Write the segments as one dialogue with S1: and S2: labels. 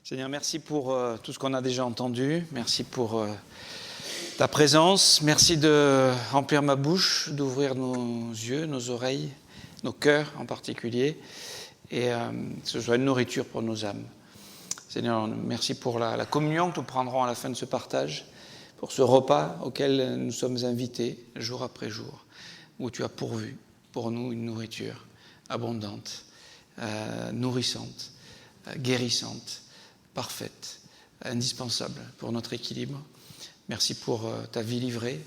S1: Seigneur, merci pour tout ce qu'on a déjà entendu. Merci pour ta présence. Merci de remplir ma bouche, d'ouvrir nos yeux, nos oreilles, nos cœurs en particulier, et que ce soit une nourriture pour nos âmes. Seigneur, merci pour la communion que nous prendrons à la fin de ce partage, pour ce repas auquel nous sommes invités jour après jour, où tu as pourvu pour nous une nourriture abondante, nourrissante, guérissante, parfaite, indispensable pour notre équilibre. Merci pour ta vie livrée,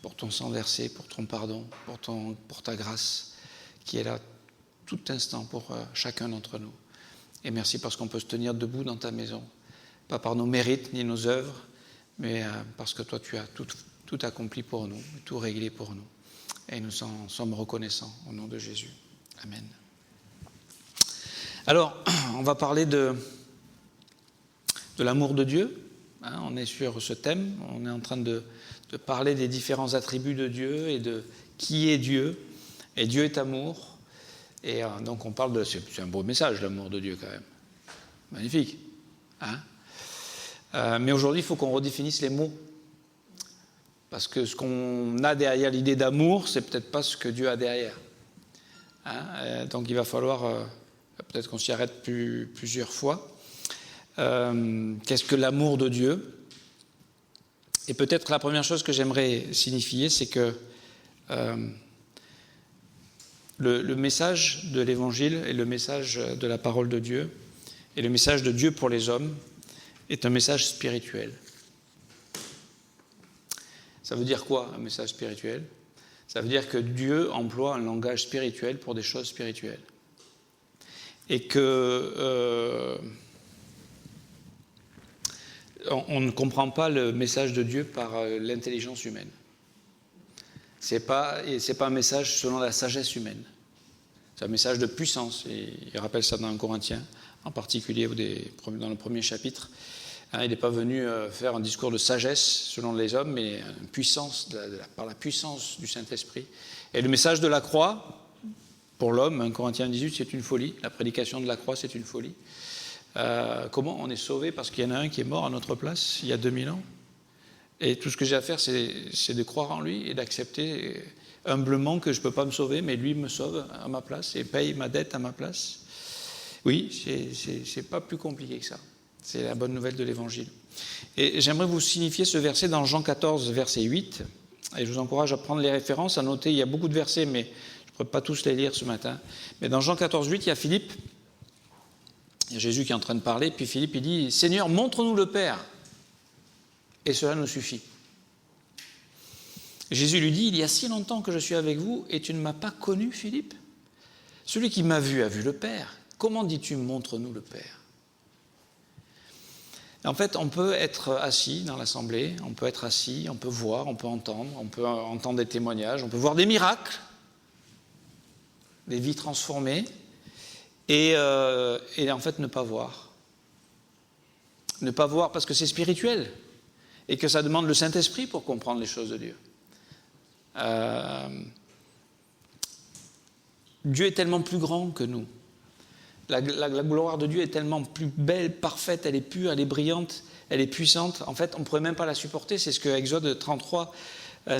S1: pour ton sang versé, pour ton pardon, pour ta grâce qui est là tout instant pour chacun d'entre nous. Et merci parce qu'on peut se tenir debout dans ta maison, pas par nos mérites ni nos œuvres, mais parce que toi tu as tout accompli pour nous, tout réglé pour nous. Et nous en sommes reconnaissants au nom de Jésus. Amen. Alors, on va parler de l'amour de Dieu. On est sur ce thème, on est en train de parler des différents attributs de Dieu et de qui est Dieu. Et Dieu est amour. Et donc on parle de... C'est un beau message, l'amour de Dieu quand même. Magnifique. Mais aujourd'hui, il faut qu'on redéfinisse les mots. Parce que ce qu'on a derrière l'idée d'amour, c'est peut-être pas ce que Dieu a derrière. Donc il va falloir... peut-être qu'on s'y arrête plusieurs fois. Qu'est-ce que l'amour de Dieu? Et peut-être la première chose que j'aimerais signifier, c'est que le message de l'Évangile et le message de la parole de Dieu et le message de Dieu pour les hommes est un message spirituel. Ça veut dire quoi, un message spirituel? Ça veut dire que Dieu emploie un langage spirituel pour des choses spirituelles. Et que on ne comprend pas le message de Dieu par l'intelligence humaine. C'est pas un message selon la sagesse humaine. C'est un message de puissance. Et il rappelle ça dans 1 Corinthiens, en particulier dans le premier chapitre. Il n'est pas venu faire un discours de sagesse selon les hommes, mais par la puissance du Saint-Esprit. Et le message de la croix, pour l'homme, 1 Corinthiens 18, c'est une folie. La prédication de la croix, c'est une folie. Comment on est sauvé parce qu'il y en a un qui est mort à notre place il y a 2000 ans. Et tout ce que j'ai à faire, c'est de croire en lui et d'accepter humblement que je ne peux pas me sauver, mais lui me sauve à ma place et paye ma dette à ma place. Oui, c'est pas plus compliqué que ça. C'est la bonne nouvelle de l'Évangile. Et j'aimerais vous signifier ce verset dans Jean 14, verset 8. Et je vous encourage à prendre les références, à noter. Il y a beaucoup de versets, mais je ne pourrais pas tous les lire ce matin. Mais dans Jean 14, 8, il y a Philippe. Il y a Jésus qui est en train de parler, puis Philippe, il dit « Seigneur, montre-nous le Père, et cela nous suffit. » Jésus lui dit « Il y a si longtemps que je suis avec vous, et tu ne m'as pas connu, Philippe? Celui qui m'a vu a vu le Père. Comment dis-tu, montre-nous le Père ?» En fait, on peut être assis dans l'assemblée, on peut être assis, on peut voir, on peut entendre des témoignages, on peut voir des miracles, des vies transformées, et en fait ne pas voir. Ne pas voir parce que c'est spirituel et que ça demande le Saint-Esprit pour comprendre les choses de Dieu. Dieu est tellement plus grand que nous. La gloire de Dieu est tellement plus belle, parfaite, elle est pure, elle est brillante, elle est puissante. En fait, on ne pourrait même pas la supporter. C'est ce que Exode 33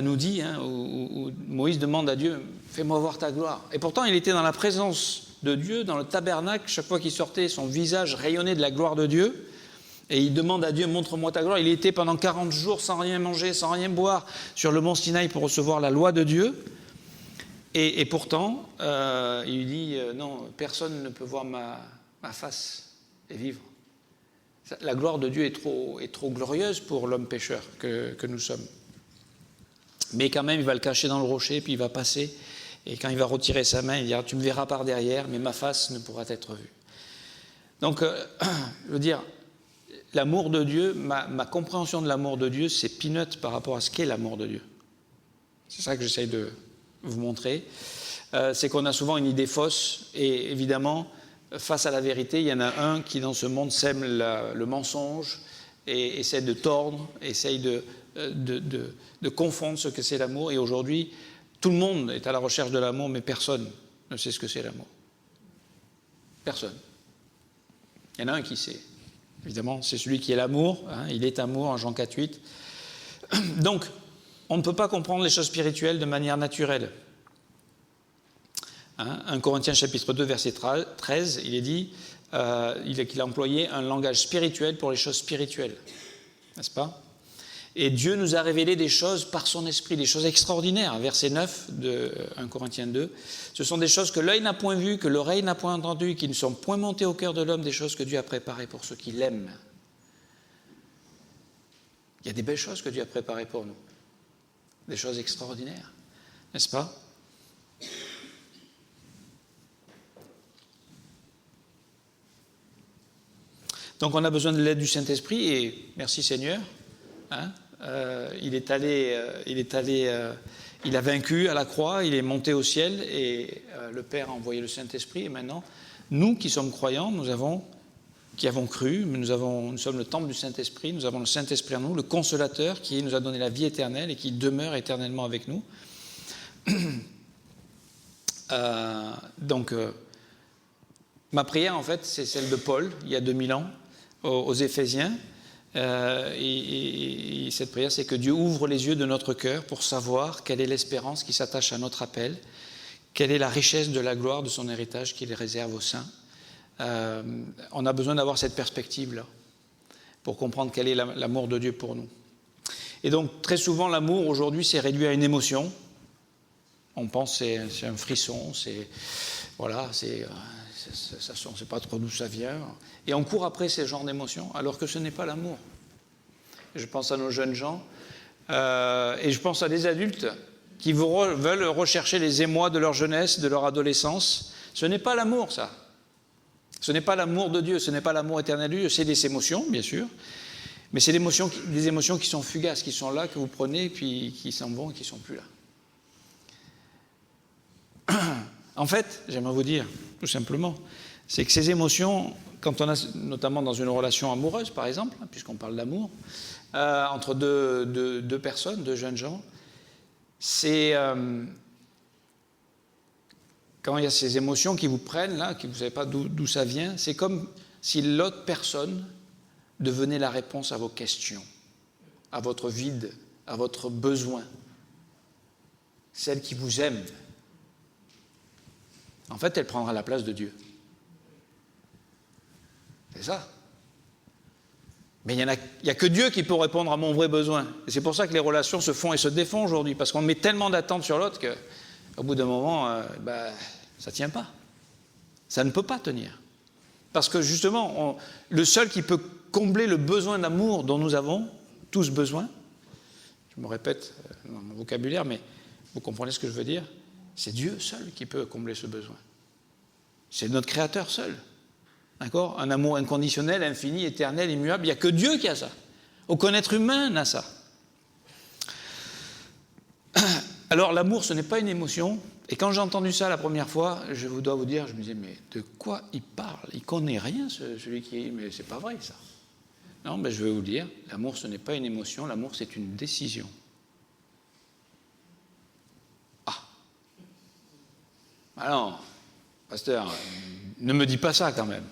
S1: nous dit, où Moïse demande à Dieu « Fais-moi voir ta gloire ». Et pourtant, il était dans la présence de Dieu, dans le tabernacle. Chaque fois qu'il sortait, son visage rayonnait de la gloire de Dieu. Et il demande à Dieu « Montre-moi ta gloire ». Il était pendant 40 jours sans rien manger, sans rien boire, sur le mont Sinaï pour recevoir la loi de Dieu. Et pourtant, il dit « Non, personne ne peut voir ma face et vivre ». La gloire de Dieu est trop glorieuse pour l'homme pécheur que nous sommes. Mais quand même, il va le cacher dans le rocher, puis il va passer. Et quand il va retirer sa main, il dira « Tu me verras par derrière, mais ma face ne pourra être vue ». Donc, je veux dire, l'amour de Dieu, ma compréhension de l'amour de Dieu, c'est peanut par rapport à ce qu'est l'amour de Dieu. C'est ça que j'essaye de vous montrer. C'est qu'on a souvent une idée fausse, et évidemment, face à la vérité, il y en a un qui, dans ce monde, sème le mensonge, et essaie de tordre, essaye de confondre ce que c'est l'amour. Et aujourd'hui, tout le monde est à la recherche de l'amour, mais personne ne sait ce que c'est l'amour. Personne. Il y en a un qui sait. Évidemment, c'est celui qui est l'amour. Il est amour en Jean 4,8. Donc, on ne peut pas comprendre les choses spirituelles de manière naturelle. 1 Corinthiens chapitre 2, verset 13, il est dit qu'il a employé un langage spirituel pour les choses spirituelles. N'est-ce pas ? Et Dieu nous a révélé des choses par son esprit, des choses extraordinaires. Verset 9 de 1 Corinthiens 2. Ce sont des choses que l'œil n'a point vues, que l'oreille n'a point entendues, qui ne sont point montées au cœur de l'homme, des choses que Dieu a préparées pour ceux qui l'aiment. Il y a des belles choses que Dieu a préparées pour nous. Des choses extraordinaires. N'est-ce pas ? Donc on a besoin de l'aide du Saint-Esprit et merci Seigneur. Il a vaincu à la croix, il est monté au ciel et le Père a envoyé le Saint-Esprit. Et maintenant, nous qui sommes croyants, qui avons cru, nous sommes le temple du Saint-Esprit, nous avons le Saint-Esprit en nous, le Consolateur qui nous a donné la vie éternelle et qui demeure éternellement avec nous. Ma prière, en fait, c'est celle de Paul, il y a 2000 ans, aux Éphésiens. Et cette prière, c'est que Dieu ouvre les yeux de notre cœur pour savoir quelle est l'espérance qui s'attache à notre appel, quelle est la richesse de la gloire de son héritage qu'il réserve aux saints. On a besoin d'avoir cette perspective-là pour comprendre quel est l'amour de Dieu pour nous. Et donc, très souvent, l'amour, aujourd'hui, c'est réduit à une émotion. On pense que c'est un frisson, on ne sait pas trop d'où ça vient. Et on court après ces genres d'émotions, alors que ce n'est pas l'amour. Je pense à nos jeunes gens, et je pense à des adultes qui veulent rechercher les émois de leur jeunesse, de leur adolescence. Ce n'est pas l'amour, ça. Ce n'est pas l'amour de Dieu, ce n'est pas l'amour éternel de Dieu. C'est des émotions, bien sûr, mais c'est des émotions qui sont fugaces, qui sont là, que vous prenez, puis qui s'en vont et qui ne sont plus là. En fait, j'aimerais vous dire, tout simplement, c'est que ces émotions, quand on a, notamment dans une relation amoureuse, par exemple, puisqu'on parle d'amour, entre deux personnes, deux jeunes gens, c'est quand il y a ces émotions qui vous prennent, là, que vous ne savez pas d'où ça vient, c'est comme si l'autre personne devenait la réponse à vos questions, à votre vide, à votre besoin, celle qui vous aime. En fait, elle prendra la place de Dieu. C'est ça. Mais il n'y a que Dieu qui peut répondre à mon vrai besoin. Et c'est pour ça que les relations se font et se défont aujourd'hui, parce qu'on met tellement d'attentes sur l'autre qu'au bout d'un moment, ça ne tient pas. Ça ne peut pas tenir. Parce que justement, le seul qui peut combler le besoin d'amour dont nous avons tous besoin, je me répète dans mon vocabulaire, mais vous comprenez ce que je veux dire, c'est Dieu seul qui peut combler ce besoin. C'est notre Créateur seul. D'accord ? Un amour inconditionnel, infini, éternel, immuable. Il n'y a que Dieu qui a ça. Aucun être humain n'a ça. Alors, l'amour, ce n'est pas une émotion. Et quand j'ai entendu ça la première fois, je dois vous dire, je me disais, mais de quoi il parle ? Il ne connaît rien, celui qui... Mais c'est pas vrai, ça. Non, je vais vous dire, l'amour, ce n'est pas une émotion. L'amour, c'est une décision. Alors, pasteur, ne me dis pas ça quand même.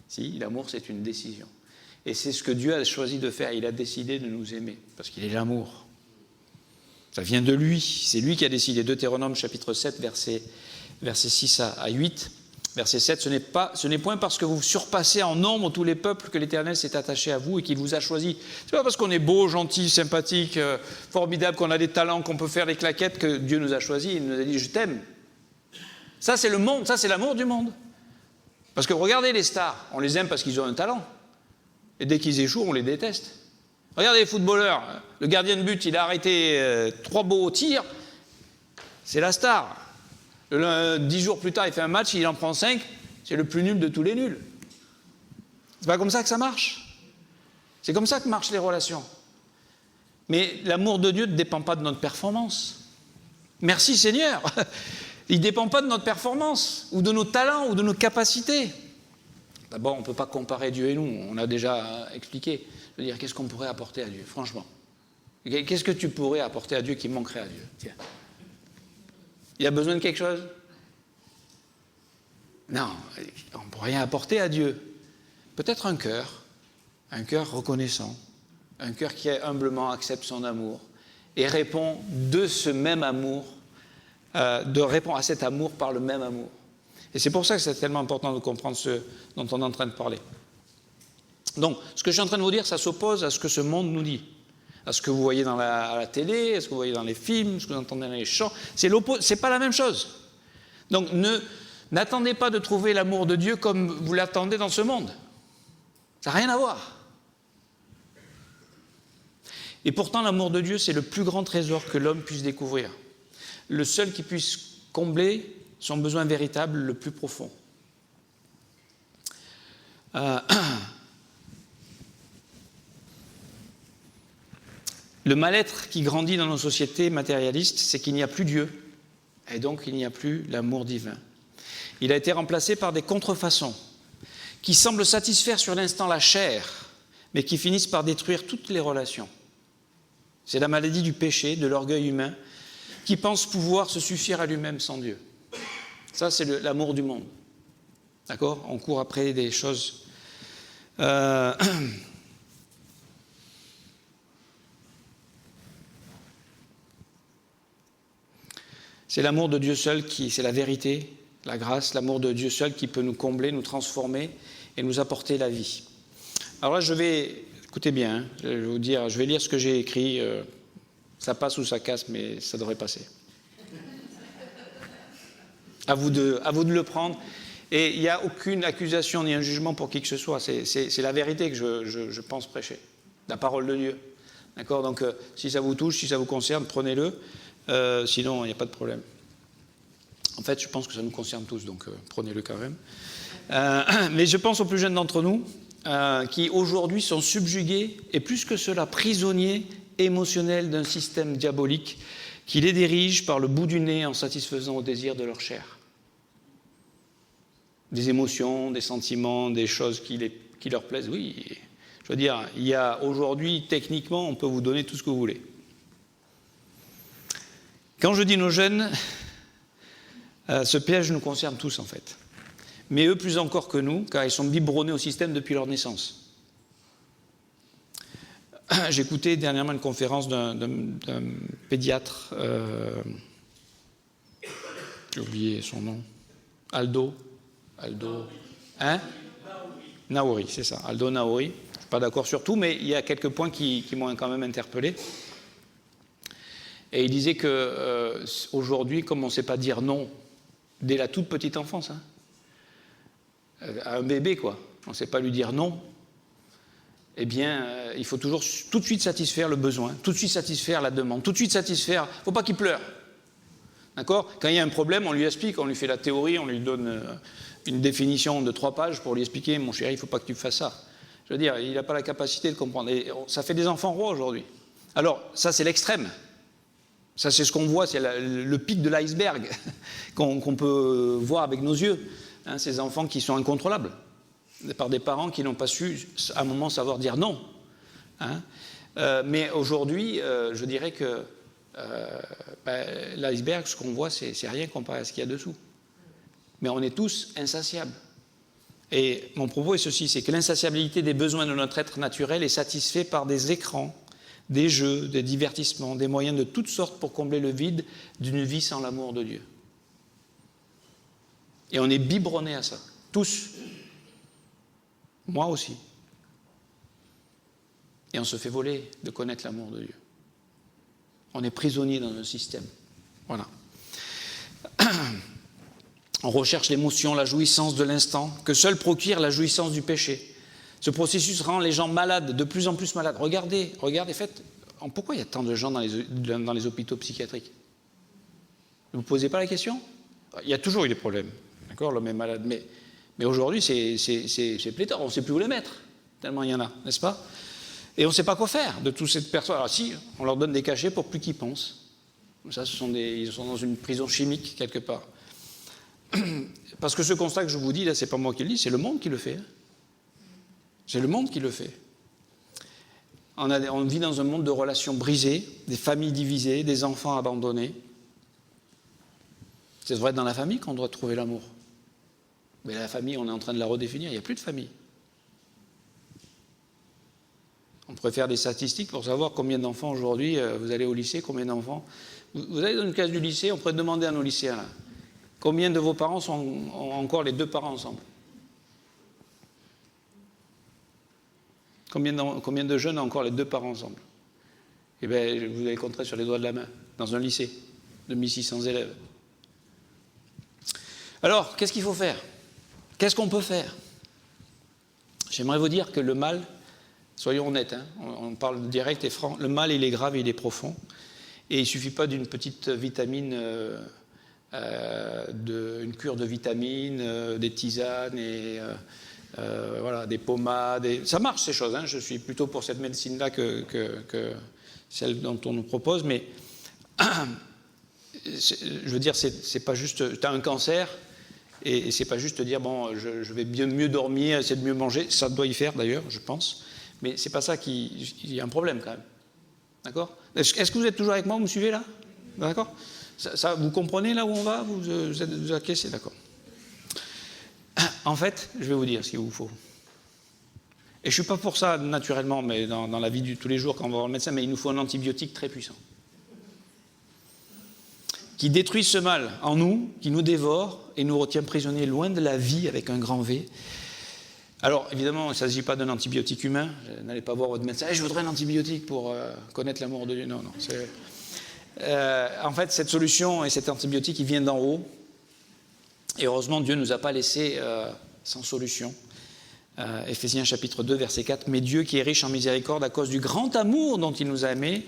S1: Si, l'amour, c'est une décision. Et c'est ce que Dieu a choisi de faire. Il a décidé de nous aimer, parce qu'il est l'amour. Ça vient de lui. C'est lui qui a décidé. Deutéronome chapitre 7, versets 6 à 8. Verset 7, ce n'est point parce que vous surpassez en nombre tous les peuples que l'Éternel s'est attaché à vous et qu'il vous a choisi. Ce n'est pas parce qu'on est beau, gentil, sympathique, formidable, qu'on a des talents, qu'on peut faire des claquettes que Dieu nous a choisis. Il nous a dit « je t'aime ». Ça, c'est le monde, ça, c'est l'amour du monde. Parce que regardez les stars, on les aime parce qu'ils ont un talent. Et dès qu'ils échouent, on les déteste. Regardez les footballeurs, le gardien de but, il a arrêté 3 beaux tirs, c'est la star. 10 jours plus tard, il fait un match, il en prend 5, c'est le plus nul de tous les nuls. C'est pas comme ça que ça marche. C'est comme ça que marchent les relations. Mais l'amour de Dieu ne dépend pas de notre performance. Merci Seigneur. Il ne dépend pas de notre performance, ou de nos talents, ou de nos capacités. D'abord, on ne peut pas comparer Dieu et nous, on a déjà expliqué. Je veux dire, qu'est-ce qu'on pourrait apporter à Dieu, franchement ? Qu'est-ce que tu pourrais apporter à Dieu qui manquerait à Dieu ? Tiens. Il a besoin de quelque chose ? Non, on ne peut rien apporter à Dieu. peut-être un cœur reconnaissant, un cœur qui humblement accepte son amour et répond de ce même amour, répond à cet amour par le même amour. Et c'est pour ça que c'est tellement important de comprendre ce dont on est en train de parler. Donc, ce que je suis en train de vous dire, ça s'oppose à ce que ce monde nous dit, à ce que vous voyez à la télé, à ce que vous voyez dans les films, ce que vous entendez dans les chants. C'est pas la même chose. Donc, n'attendez pas de trouver l'amour de Dieu comme vous l'attendez dans ce monde. Ça n'a rien à voir. Et pourtant, l'amour de Dieu, c'est le plus grand trésor que l'homme puisse découvrir. Le seul qui puisse combler son besoin véritable le plus profond. Le mal-être qui grandit dans nos sociétés matérialistes, c'est qu'il n'y a plus Dieu, et donc il n'y a plus l'amour divin. Il a été remplacé par des contrefaçons qui semblent satisfaire sur l'instant la chair, mais qui finissent par détruire toutes les relations. C'est la maladie du péché, de l'orgueil humain, qui pense pouvoir se suffire à lui-même sans Dieu. Ça, c'est l'amour du monde. D'accord ? On court après des choses... C'est l'amour de Dieu seul c'est la vérité, la grâce, l'amour de Dieu seul qui peut nous combler, nous transformer et nous apporter la vie. Alors là, écoutez bien, hein, je vais vous dire, je vais lire ce que j'ai écrit. Ça passe ou ça casse, mais ça devrait passer. À vous de le prendre. Et il n'y a aucune accusation ni un jugement pour qui que ce soit. C'est la vérité que je pense prêcher. La parole de Dieu. D'accord ? Donc, si ça vous touche, si ça vous concerne, prenez-le. Sinon, il n'y a pas de problème. En fait, je pense que ça nous concerne tous, donc prenez-le quand même. Mais je pense aux plus jeunes d'entre nous qui, aujourd'hui, sont subjugués et plus que cela, prisonniers émotionnels d'un système diabolique qui les dirige par le bout du nez en satisfaisant aux désirs de leur chair. Des émotions, des sentiments, des choses qui leur plaisent. Oui, je veux dire, il y a aujourd'hui, techniquement, on peut vous donner tout ce que vous voulez. Quand je dis nos jeunes, ce piège nous concerne tous en fait. Mais eux plus encore que nous, car ils sont biberonnés au système depuis leur naissance. J'écoutais dernièrement une conférence d'un pédiatre, j'ai oublié son nom, Aldo, hein ? Naouri, c'est ça, Aldo Naouri. Je ne suis pas d'accord sur tout, mais il y a quelques points qui m'ont quand même interpellé. Et il disait qu'aujourd'hui, comme on ne sait pas dire non dès la toute petite enfance, hein, à un bébé, quoi, on ne sait pas lui dire non, eh bien, il faut toujours tout de suite satisfaire le besoin, tout de suite satisfaire la demande, tout de suite satisfaire. Il ne faut pas qu'il pleure. D'accord ? Quand il y a un problème, on lui explique, on lui fait la théorie, on lui donne une définition de 3 pages pour lui expliquer, mon chéri, il ne faut pas que tu fasses ça. Je veux dire, il n'a pas la capacité de comprendre. Et ça fait des enfants rois aujourd'hui. Alors, ça, c'est l'extrême. Ça, c'est ce qu'on voit, c'est le pic de l'iceberg qu'on peut voir avec nos yeux. Hein, ces enfants qui sont incontrôlables par des parents qui n'ont pas su, à un moment, savoir dire non. Hein. Mais aujourd'hui, je dirais que l'iceberg, ce qu'on voit, c'est rien comparé à ce qu'il y a dessous. Mais on est tous insatiables. Et mon propos est ceci, c'est que l'insatiabilité des besoins de notre être naturel est satisfaite par des écrans, des jeux, des divertissements, des moyens de toutes sortes pour combler le vide d'une vie sans l'amour de Dieu. Et on est biberonnés à ça, tous. Moi aussi. Et on se fait voler de connaître l'amour de Dieu. On est prisonnier dans un système. Voilà. On recherche l'émotion, la jouissance de l'instant, que seul procure la jouissance du péché. Ce processus rend les gens malades, de plus en plus malades. Regardez, faites. Pourquoi il y a tant de gens dans les hôpitaux psychiatriques ? Ne vous posez pas la question ? Il y a toujours eu des problèmes. D'accord ? L'homme est malade. Mais aujourd'hui, c'est pléthore. On ne sait plus où les mettre, tellement il y en a, n'est-ce pas ? Et on ne sait pas quoi faire de toutes ces personnes. Alors si, on leur donne des cachets pour plus qu'ils pensent. Ça, ils sont dans une prison chimique, quelque part. Parce que ce constat que je vous dis, là, c'est pas moi qui le dis, c'est le monde qui le fait. C'est le monde qui le fait. On vit dans un monde de relations brisées, des familles divisées, des enfants abandonnés. C'est vrai dans la famille qu'on doit trouver l'amour. Mais la famille, on est en train de la redéfinir, il n'y a plus de famille. On pourrait faire des statistiques pour savoir combien d'enfants aujourd'hui, vous allez au lycée, combien d'enfants. Vous allez dans une classe du lycée, on pourrait demander à nos lycéens, là, combien de vos parents ont encore les deux parents ensemble? Combien de jeunes ont encore les deux parents ensemble? Eh bien, vous allez compter sur les doigts de la main, dans un lycée de 1600 élèves. Alors, qu'est-ce qu'il faut faire? Qu'est-ce qu'on peut faire? J'aimerais vous dire que le mal, soyons honnêtes, hein, on parle direct et franc, le mal, il est grave et il est profond. Et il ne suffit pas d'une petite vitamine, une cure de vitamines, des tisanes, et, voilà, des pommades. Ça marche ces choses, hein, je suis plutôt pour cette médecine-là que celle dont on nous propose, mais je veux dire, c'est pas juste, tu as un cancer, et c'est pas juste dire, bon, je vais mieux dormir, essayer de mieux manger, ça doit y faire d'ailleurs, je pense, mais c'est pas ça il y a un problème quand même. D'accord? Est-ce que vous êtes toujours avec moi, vous me suivez là? D'accord? Ça, vous comprenez là où on va? Vous êtes acquiescés, d'accord? En fait, je vais vous dire ce qu'il vous faut. Et je ne suis pas pour ça naturellement, mais dans la vie de tous les jours quand on va voir le médecin, mais il nous faut un antibiotique très puissant. Qui détruit ce mal en nous, qui nous dévore et nous retient prisonniers loin de la vie avec un grand V. Alors, évidemment, il ne s'agit pas d'un antibiotique humain. N'allez pas voir votre médecin. Je voudrais un antibiotique pour connaître l'amour de Dieu. Non, non. En fait, cette solution et cet antibiotique, il vient d'en haut. Et heureusement, Dieu ne nous a pas laissés sans solution. Éphésiens chapitre 2, verset 4. Mais Dieu, qui est riche en miséricorde à cause du grand amour dont il nous a aimés,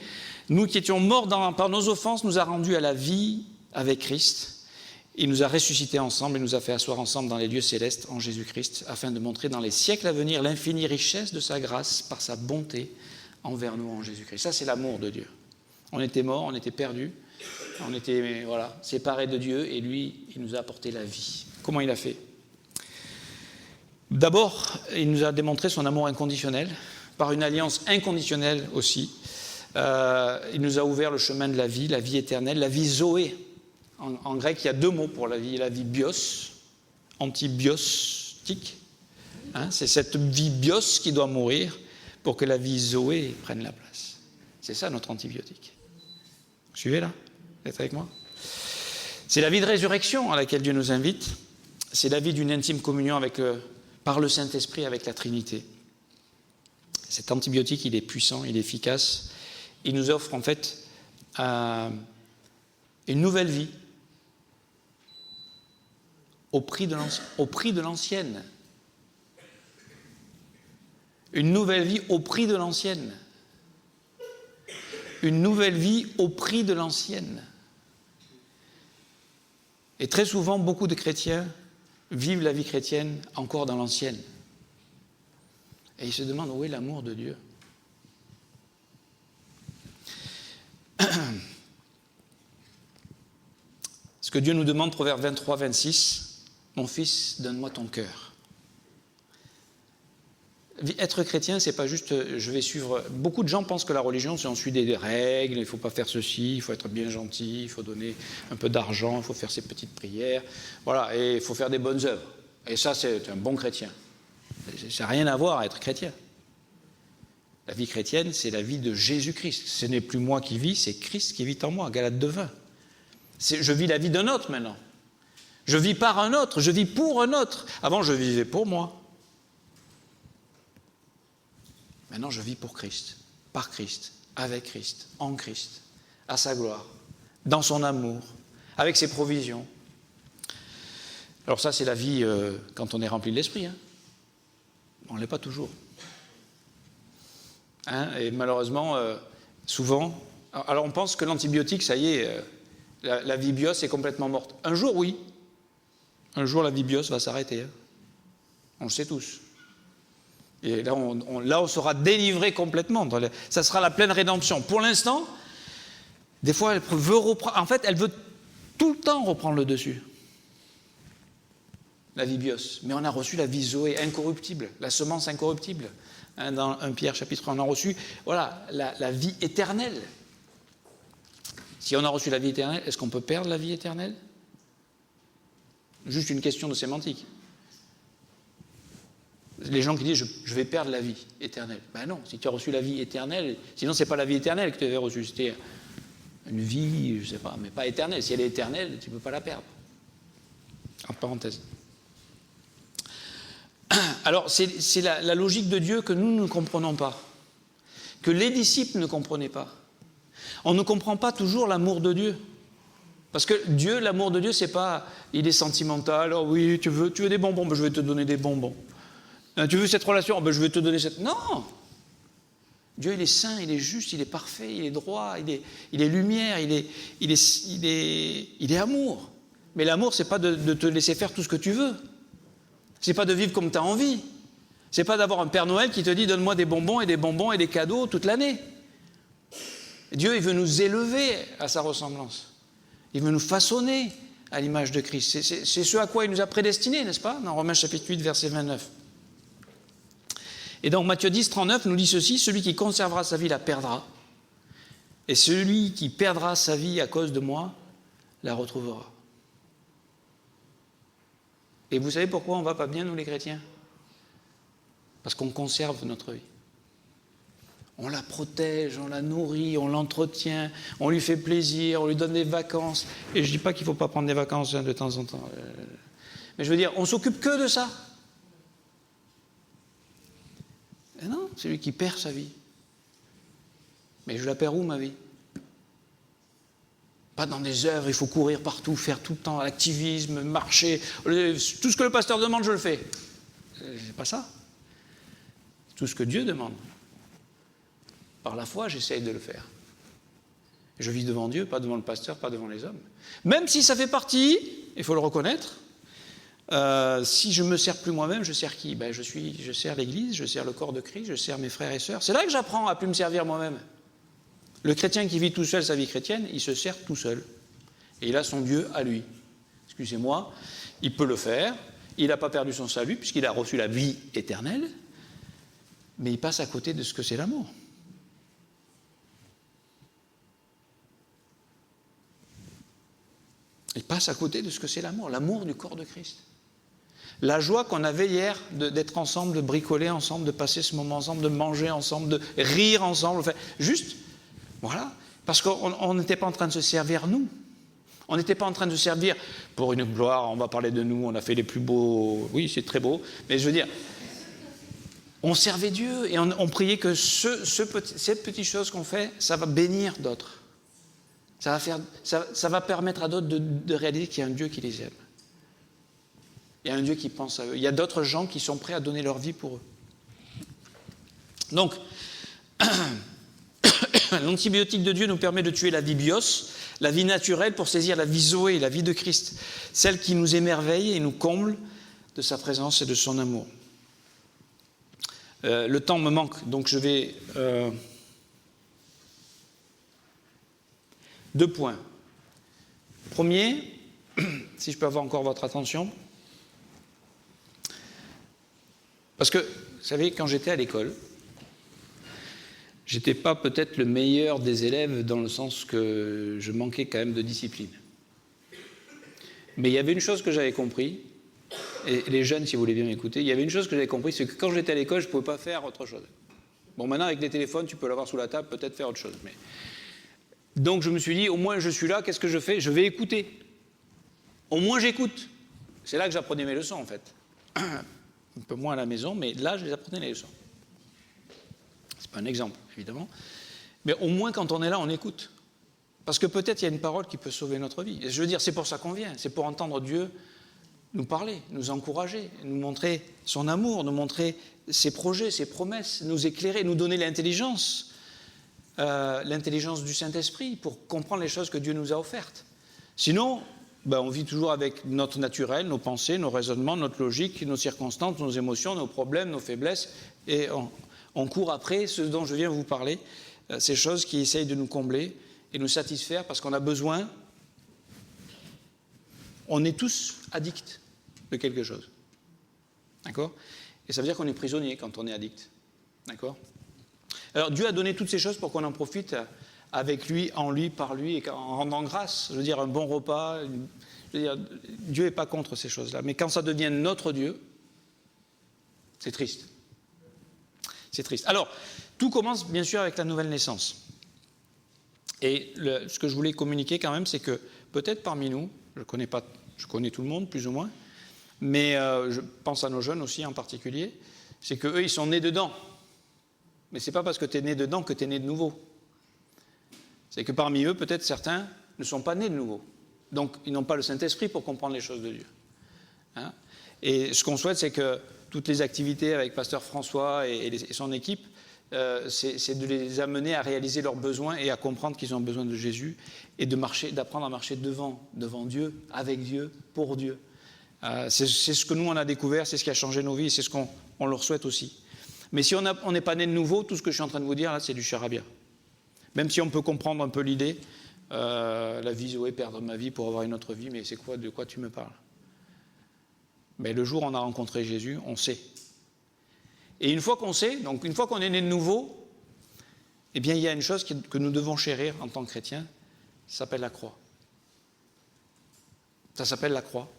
S1: nous qui étions morts par nos offenses, nous a rendus à la vie avec Christ. Il nous a ressuscités ensemble et nous a fait asseoir ensemble dans les lieux célestes en Jésus-Christ, afin de montrer dans les siècles à venir l'infinie richesse de sa grâce par sa bonté envers nous en Jésus-Christ. Ça, c'est l'amour de Dieu. On était morts, on était perdus, on était séparés de Dieu, et lui, il nous a apporté la vie. Comment il a fait? D'abord, il nous a démontré son amour inconditionnel, par une alliance inconditionnelle aussi. Il nous a ouvert le chemin de la vie éternelle, la vie Zoé. En grec, il y a deux mots pour la vie bios, antibiostique. Hein, c'est cette vie bios qui doit mourir pour que la vie Zoé prenne la place. C'est ça notre antibiotique. Vous suivez là? Vous êtes avec moi? C'est la vie de résurrection à laquelle Dieu nous invite. C'est la vie d'une intime communion par le Saint-Esprit avec la Trinité. Cet antibiotique, il est puissant, il est efficace. Il nous offre en fait une nouvelle vie au prix de l'ancienne. Une nouvelle vie au prix de l'ancienne. Une nouvelle vie au prix de l'ancienne. Et très souvent, beaucoup de chrétiens vivent la vie chrétienne encore dans l'ancienne. Et ils se demandent où est l'amour de Dieu. Ce que Dieu nous demande, Proverbe 23, 26, « Mon fils, donne-moi ton cœur ». Être chrétien, c'est pas juste je vais suivre. Beaucoup de gens pensent que la religion, c'est on suit des règles, il ne faut pas faire ceci, il faut être bien gentil, il faut donner un peu d'argent, il faut faire ses petites prières, voilà, et il faut faire des bonnes œuvres. Et ça, c'est un bon chrétien. Ça n'a rien à voir à être chrétien. La vie chrétienne, c'est la vie de Jésus-Christ. Ce n'est plus moi qui vis, c'est Christ qui vit en moi. Galates 2:20. Je vis la vie d'un autre maintenant. Je vis par un autre, je vis pour un autre. Avant, je vivais pour moi. Maintenant, je vis pour Christ, par Christ, avec Christ, en Christ, à sa gloire, dans son amour, avec ses provisions. Alors ça, c'est la vie quand on est rempli de l'esprit. Hein. On ne l'est pas toujours. Hein, et malheureusement, souvent... Alors on pense que l'antibiotique, ça y est, la vie bios est complètement morte. Un jour, oui. Un jour, la vie bios va s'arrêter. Hein. On le sait tous. Et là, on sera délivré complètement. Ça sera la pleine rédemption. Pour l'instant, des fois, elle veut reprendre... En fait, elle veut tout le temps reprendre le dessus. La vie bios. Mais on a reçu la vie Zoé, incorruptible, la semence incorruptible. Hein, dans 1 Pierre chapitre 1, on a reçu la vie éternelle. Si on a reçu la vie éternelle, est-ce qu'on peut perdre la vie éternelle? Juste une question de sémantique. Les gens qui disent je vais perdre la vie éternelle. Ben non, si tu as reçu la vie éternelle, sinon c'est pas la vie éternelle que tu avais reçue, c'était une vie, je sais pas, mais pas éternelle. Si elle est éternelle, tu ne peux pas la perdre. En parenthèse. Alors c'est la logique de Dieu que nous ne comprenons pas, que les disciples ne comprenaient pas. On ne comprend pas toujours l'amour de Dieu. Parce que Dieu, l'amour de Dieu, c'est pas, il est sentimental, oh oui, tu veux des bonbons, ben je vais te donner des bonbons. Tu veux cette relation, oh ben je vais te donner cette... Non! Dieu, il est saint, il est juste, il est parfait, il est droit, il est lumière, il est amour. Mais l'amour, c'est pas de te laisser faire tout ce que tu veux. C'est pas de vivre comme tu as envie. C'est pas d'avoir un Père Noël qui te dit donne-moi des bonbons et des cadeaux toute l'année. Dieu, il veut nous élever à sa ressemblance. Il veut nous façonner à l'image de Christ. C'est ce à quoi il nous a prédestinés, n'est-ce pas? Dans Romains chapitre 8, verset 29. Et donc Matthieu 10, 39 nous dit ceci, celui qui conservera sa vie la perdra, et celui qui perdra sa vie à cause de moi la retrouvera. Et vous savez pourquoi on ne va pas bien, nous les chrétiens? Parce qu'on conserve notre vie. On la protège, on la nourrit, on l'entretient, on lui fait plaisir, on lui donne des vacances. Et je ne dis pas qu'il ne faut pas prendre des vacances de temps en temps. Mais je veux dire, on ne s'occupe que de ça. Et non, c'est lui qui perd sa vie. Mais je la perds où, ma vie? Pas dans des œuvres, il faut courir partout, faire tout le temps l'activisme, marcher. Tout ce que le pasteur demande, je le fais. C'est pas ça. Tout ce que Dieu demande. Par la foi, j'essaye de le faire. Je vis devant Dieu, pas devant le pasteur, pas devant les hommes. Même si ça fait partie, il faut le reconnaître, si je ne me sers plus moi-même, je sers qui? Je sers l'Église, je sers le corps de Christ, je sers mes frères et sœurs. C'est là que j'apprends à plus me servir moi-même. Le chrétien qui vit tout seul sa vie chrétienne, il se sert tout seul. Et il a son Dieu à lui. Excusez-moi, il peut le faire, il n'a pas perdu son salut puisqu'il a reçu la vie éternelle, mais il passe à côté de ce que c'est l'amour. Il passe à côté de ce que c'est l'amour du corps de Christ. La joie qu'on avait hier d'être ensemble, de bricoler ensemble, de passer ce moment ensemble, de manger ensemble, de rire ensemble, enfin, juste, voilà, parce qu'on n'était pas en train de se servir nous. On n'était pas en train de se servir pour une gloire, on va parler de nous, on a fait les plus beaux, oui c'est très beau, mais je veux dire, on servait Dieu et on priait que cette petite chose qu'on fait, ça va bénir d'autres. Ça va permettre à d'autres de réaliser qu'il y a un Dieu qui les aime. Il y a un Dieu qui pense à eux. Il y a d'autres gens qui sont prêts à donner leur vie pour eux. Donc, l'antibiotique de Dieu nous permet de tuer la vie bios, la vie naturelle, pour saisir la vie zoé, la vie de Christ, celle qui nous émerveille et nous comble de sa présence et de son amour. Le temps me manque, donc je vais... 2 points. Premier, si je peux avoir encore votre attention, parce que, vous savez, quand j'étais à l'école, j'étais pas peut-être le meilleur des élèves dans le sens que je manquais quand même de discipline. Mais il y avait une chose que j'avais compris, et les jeunes, si vous voulez bien m'écouter, il y avait une chose que j'avais compris, c'est que quand j'étais à l'école, je ne pouvais pas faire autre chose. Bon, maintenant, avec les téléphones, tu peux l'avoir sous la table, peut-être faire autre chose, mais... Donc je me suis dit, au moins je suis là, qu'est-ce que je fais? Je vais écouter. Au moins j'écoute. C'est là que j'apprenais mes leçons en fait. Un peu moins à la maison, mais là je les apprenais les leçons. C'est pas un exemple, évidemment. Mais au moins quand on est là, on écoute. Parce que peut-être il y a une parole qui peut sauver notre vie. Et je veux dire, c'est pour ça qu'on vient. C'est pour entendre Dieu nous parler, nous encourager, nous montrer son amour, nous montrer ses projets, ses promesses, nous éclairer, nous donner l'intelligence du Saint-Esprit pour comprendre les choses que Dieu nous a offertes. Sinon, on vit toujours avec notre naturel, nos pensées, nos raisonnements, notre logique, nos circonstances, nos émotions, nos problèmes, nos faiblesses, et on court après ce dont je viens vous parler, ces choses qui essayent de nous combler et nous satisfaire parce qu'on a besoin. On est tous addicts de quelque chose. D'accord? Et ça veut dire qu'on est prisonnier quand on est addict. D'accord? Alors Dieu a donné toutes ces choses pour qu'on en profite avec lui, en lui, par lui, et en rendant grâce. Je veux dire, un bon repas. Je veux dire, Dieu n'est pas contre ces choses-là. Mais quand ça devient notre Dieu, C'est triste. C'est triste. Alors, tout commence bien sûr avec la nouvelle naissance. Et ce que je voulais communiquer quand même, c'est que peut-être parmi nous, je connais tout le monde plus ou moins, mais je pense à nos jeunes aussi en particulier, c'est qu'eux, ils sont nés dedans. Mais ce n'est pas parce que tu es né dedans que tu es né de nouveau. C'est que parmi eux, peut-être certains ne sont pas nés de nouveau. Donc, ils n'ont pas le Saint-Esprit pour comprendre les choses de Dieu. Hein? Et ce qu'on souhaite, c'est que toutes les activités avec Pasteur François et son équipe, c'est de les amener à réaliser leurs besoins et à comprendre qu'ils ont besoin de Jésus et d'apprendre à marcher devant Dieu, avec Dieu, pour Dieu. C'est ce que nous, on a découvert, c'est ce qui a changé nos vies et c'est ce qu'on leur souhaite aussi. Mais si on n'est pas né de nouveau, tout ce que je suis en train de vous dire, là, c'est du charabia. Même si on peut comprendre un peu l'idée, la vie, Zoé, perdre ma vie pour avoir une autre vie, mais de quoi tu me parles? Mais le jour où on a rencontré Jésus, on sait. Et une fois qu'on sait, donc une fois qu'on est né de nouveau, eh bien il y a une chose que nous devons chérir en tant que chrétiens, ça s'appelle la croix. Ça s'appelle la croix.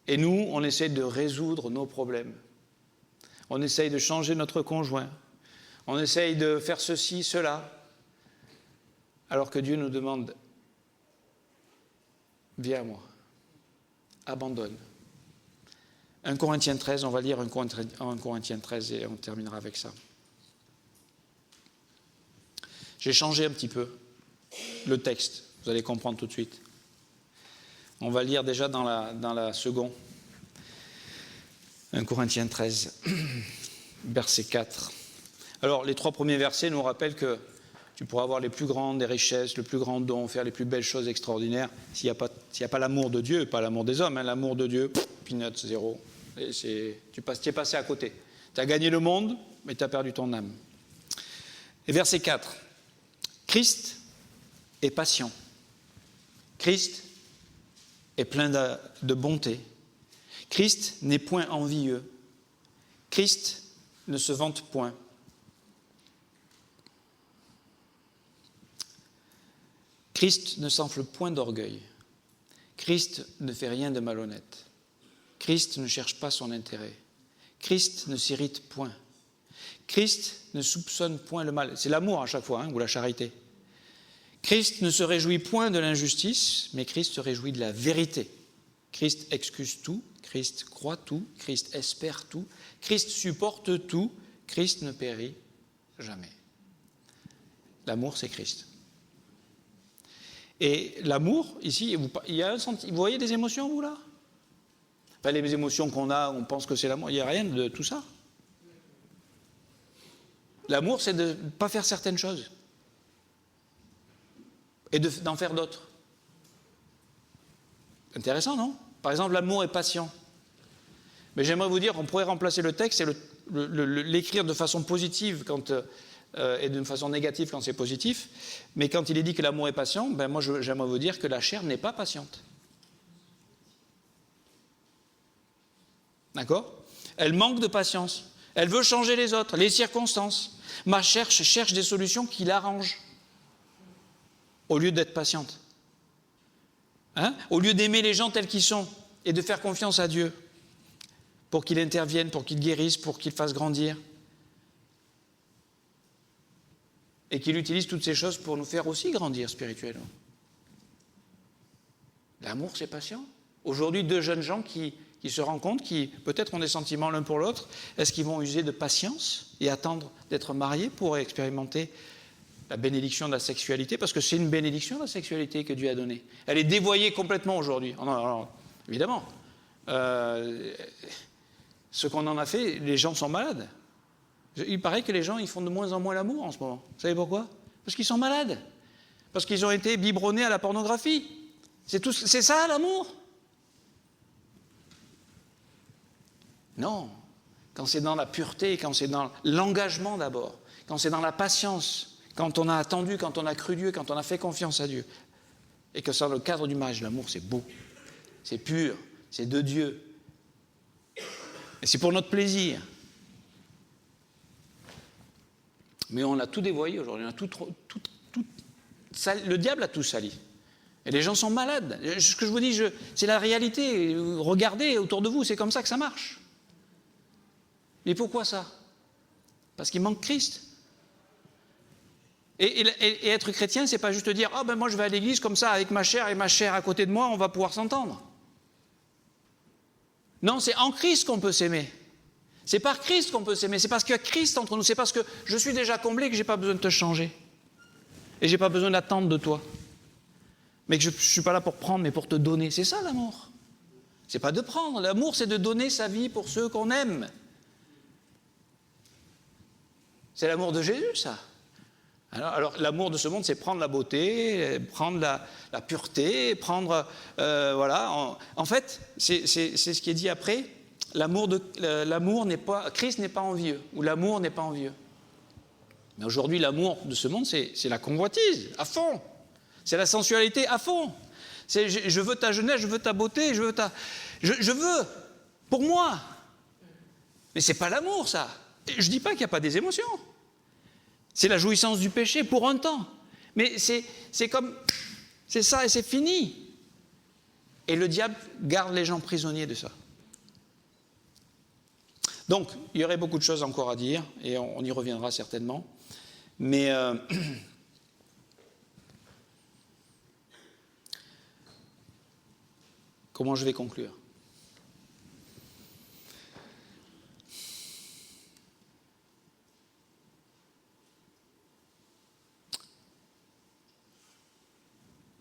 S1: Et nous, on essaie de résoudre nos problèmes. On essaye de changer notre conjoint. On essaye de faire ceci, cela. Alors que Dieu nous demande, viens à moi. Abandonne. 1 Corinthiens 13, on va lire 1 Corinthiens 13 et on terminera avec ça. J'ai changé un petit peu le texte, vous allez comprendre tout de suite. On va lire déjà dans la seconde. 1 Corinthiens 13, verset 4. Alors, les 3 premiers versets nous rappellent que tu pourras avoir les plus grandes des richesses, le plus grand don, faire les plus belles choses extraordinaires. S'il n'y a pas l'amour de Dieu, pas l'amour des hommes, l'amour de Dieu, peanuts, zéro. Et tu es passé à côté. Tu as gagné le monde, mais tu as perdu ton âme. Et verset 4. Christ est patient. Christ est plein de bonté. Christ n'est point envieux. Christ ne se vante point. Christ ne s'enfle point d'orgueil. Christ ne fait rien de malhonnête. Christ ne cherche pas son intérêt. Christ ne s'irrite point. Christ ne soupçonne point le mal. C'est l'amour à chaque fois, ou la charité. Christ ne se réjouit point de l'injustice, mais Christ se réjouit de la vérité. Christ excuse tout, Christ croit tout, Christ espère tout, Christ supporte tout, Christ ne périt jamais. L'amour, c'est Christ. Et l'amour, ici, vous voyez des émotions, vous, là? Pas les émotions qu'on a, on pense que c'est l'amour, il n'y a rien de tout ça. L'amour, c'est de ne pas faire certaines choses et d'en faire d'autres. Intéressant, non? Par exemple, l'amour est patient. Mais j'aimerais vous dire qu'on pourrait remplacer le texte et l'écrire de façon positive et d'une façon négative quand c'est positif. Mais quand il est dit que l'amour est patient, moi j'aimerais vous dire que la chair n'est pas patiente. D'accord? Elle manque de patience. Elle veut changer les autres, les circonstances. Ma chair cherche des solutions qui l'arrangent au lieu d'être patiente. Au lieu d'aimer les gens tels qu'ils sont et de faire confiance à Dieu pour qu'il intervienne, pour qu'il guérisse, pour qu'il fasse grandir. Et qu'il utilise toutes ces choses pour nous faire aussi grandir spirituellement. L'amour, c'est patient. Aujourd'hui, 2 jeunes gens qui se rencontrent, qui peut-être ont des sentiments l'un pour l'autre, est-ce qu'ils vont user de patience et attendre d'être mariés pour expérimenter la bénédiction de la sexualité? Parce que c'est une bénédiction, la sexualité que Dieu a donnée. Elle est dévoyée complètement aujourd'hui. Alors, évidemment, ce qu'on en a fait, les gens sont malades. Il paraît que les gens ils font de moins en moins l'amour en ce moment. Vous savez pourquoi? Parce qu'ils sont malades. Parce qu'ils ont été biberonnés à la pornographie. C'est ça l'amour? Non. Quand c'est dans la pureté, quand c'est dans l'engagement d'abord, quand c'est dans la patience, quand on a attendu, quand on a cru Dieu, quand on a fait confiance à Dieu, et que c'est dans le cadre du mariage, l'amour c'est beau, c'est pur, c'est de Dieu. Et c'est pour notre plaisir. Mais on a tout dévoyé aujourd'hui, le diable a tout sali. Et les gens sont malades. Ce que je vous dis, c'est la réalité. Regardez autour de vous, c'est comme ça que ça marche. Mais pourquoi ça? Parce qu'il manque Christ. Et être chrétien, c'est pas juste dire « Ah ben moi je vais à l'église comme ça avec ma chair et ma chair à côté de moi, on va pouvoir s'entendre. » Non, c'est en Christ qu'on peut s'aimer. C'est par Christ qu'on peut s'aimer. C'est parce qu'il y a Christ entre nous. C'est parce que je suis déjà comblé que je n'ai pas besoin de te changer. Et je n'ai pas besoin d'attendre de toi. Mais que je ne suis pas là pour prendre, mais pour te donner. C'est ça l'amour. C'est pas de prendre. L'amour, c'est de donner sa vie pour ceux qu'on aime. C'est l'amour de Jésus, ça. Alors l'amour de ce monde, c'est prendre la beauté, prendre la pureté, prendre... voilà. En fait, c'est ce qui est dit après. L'amour n'est pas... Christ n'est pas envieux, ou l'amour n'est pas envieux. Mais aujourd'hui, l'amour de ce monde, c'est la convoitise, à fond. C'est la sensualité, à fond. C'est je veux ta jeunesse, je veux ta beauté, je veux, pour moi. Mais c'est pas l'amour, ça. Et je dis pas qu'il n'y a pas des émotions. C'est la jouissance du péché pour un temps. Mais c'est ça et c'est fini. Et le diable garde les gens prisonniers de ça. Donc, il y aurait beaucoup de choses encore à dire, et on y reviendra certainement. Mais comment je vais conclure?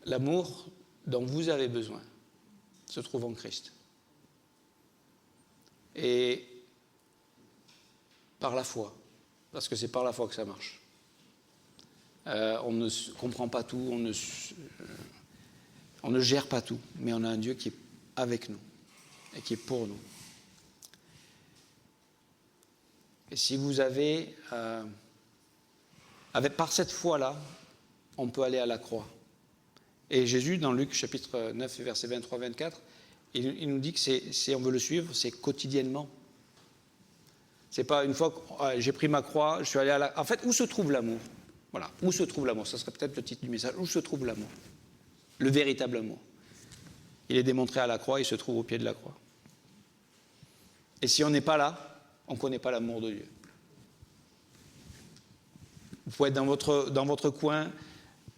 S1: L'amour dont vous avez besoin se trouve en Christ. Et par la foi, parce que c'est par la foi que ça marche. On ne comprend pas tout, on ne gère pas tout, mais on a un Dieu qui est avec nous et qui est pour nous. Et si vous avez, par cette foi-là, on peut aller à la croix. Et Jésus, dans Luc chapitre 9, versets 23-24, il nous dit que si on veut le suivre, c'est quotidiennement. C'est pas une fois que j'ai pris ma croix, je suis allé à la... En fait, où se trouve l'amour? Voilà, où se trouve l'amour? Ça serait peut-être le titre du message. Où se trouve l'amour? Le véritable amour. Il est démontré à la croix, il se trouve au pied de la croix. Et si on n'est pas là, on ne connaît pas l'amour de Dieu. Vous pouvez être dans votre coin,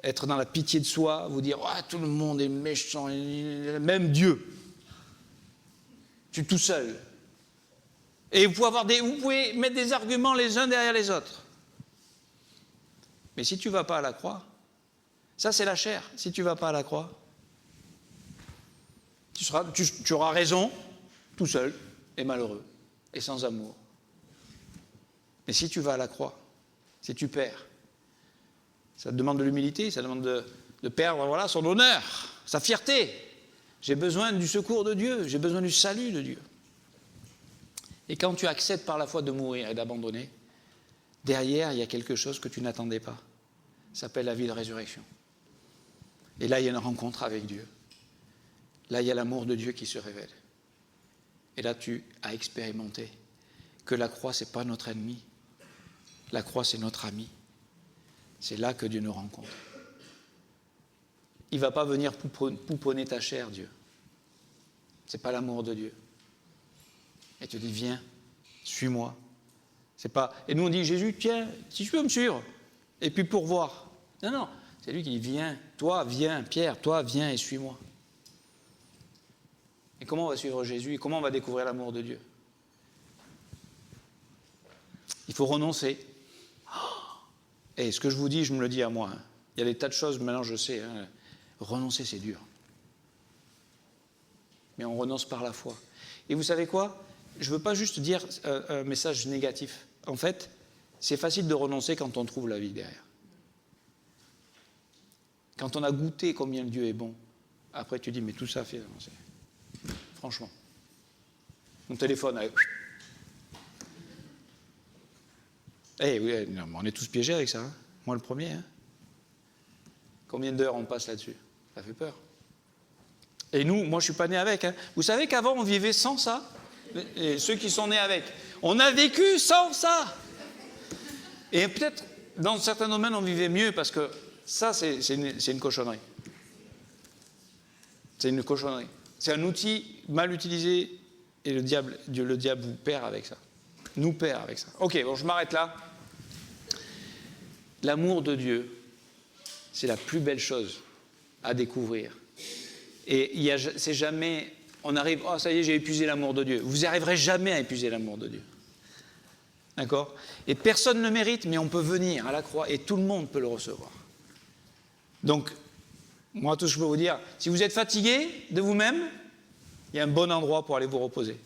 S1: être dans la pitié de soi, vous dire « tout le monde est méchant, même Dieu. Je suis tout seul. » Et vous pouvez mettre des arguments les uns derrière les autres. Mais si tu ne vas pas à la croix, ça c'est la chair, si tu ne vas pas à la croix, tu auras raison, tout seul, et malheureux, et sans amour. Mais si tu vas à la croix, si tu perds, ça te demande de l'humilité, ça demande de perdre son honneur, sa fierté. J'ai besoin du secours de Dieu, j'ai besoin du salut de Dieu. Et quand tu acceptes par la foi de mourir et d'abandonner, derrière, il y a quelque chose que tu n'attendais pas. Ça s'appelle la vie de résurrection. Et là, il y a une rencontre avec Dieu. Là, il y a l'amour de Dieu qui se révèle. Et là, tu as expérimenté que la croix, ce n'est pas notre ennemi. La croix, c'est notre ami. C'est là que Dieu nous rencontre. Il ne va pas venir pouponner ta chair, Dieu. Ce n'est pas l'amour de Dieu. Et tu dis, viens, suis-moi. C'est pas... Et nous, on dit, Jésus, tiens, si tu veux me suivre, et puis pour voir. Non, non, c'est lui qui dit, viens, toi, viens, Pierre, toi, viens et suis-moi. Et comment on va suivre Jésus et comment on va découvrir l'amour de Dieu? Il faut renoncer. Et ce que je vous dis, je me le dis à moi. Il y a des tas de choses, maintenant je sais. Renoncer, c'est dur. Mais on renonce par la foi. Et vous savez quoi? Je ne veux pas juste dire un message négatif. En fait, c'est facile de renoncer quand on trouve la vie derrière. Quand on a goûté combien Dieu est bon, après tu dis, mais tout ça fait avancer. Franchement. Mon téléphone, oui, non, on est tous piégés avec ça. Hein. Moi le premier. Hein. Combien d'heures on passe là-dessus? Ça fait peur. Et nous, moi je ne suis pas né avec. Hein. Vous savez qu'avant on vivait sans ça? Et ceux qui sont nés avec. On a vécu sans ça. Et peut-être, dans certains domaines, on vivait mieux parce que ça, c'est une cochonnerie. C'est une cochonnerie. C'est un outil mal utilisé et le diable vous perd avec ça. Nous perd avec ça. Ok, bon, je m'arrête là. L'amour de Dieu, c'est la plus belle chose à découvrir. Et c'est jamais, on arrive, oh ça y est, j'ai épuisé l'amour de Dieu. Vous n'arriverez jamais à épuiser l'amour de Dieu. D'accord ? Et personne ne le mérite, mais on peut venir à la croix et tout le monde peut le recevoir. Donc, moi, tout ce que je peux vous dire, si vous êtes fatigué de vous-même, il y a un bon endroit pour aller vous reposer.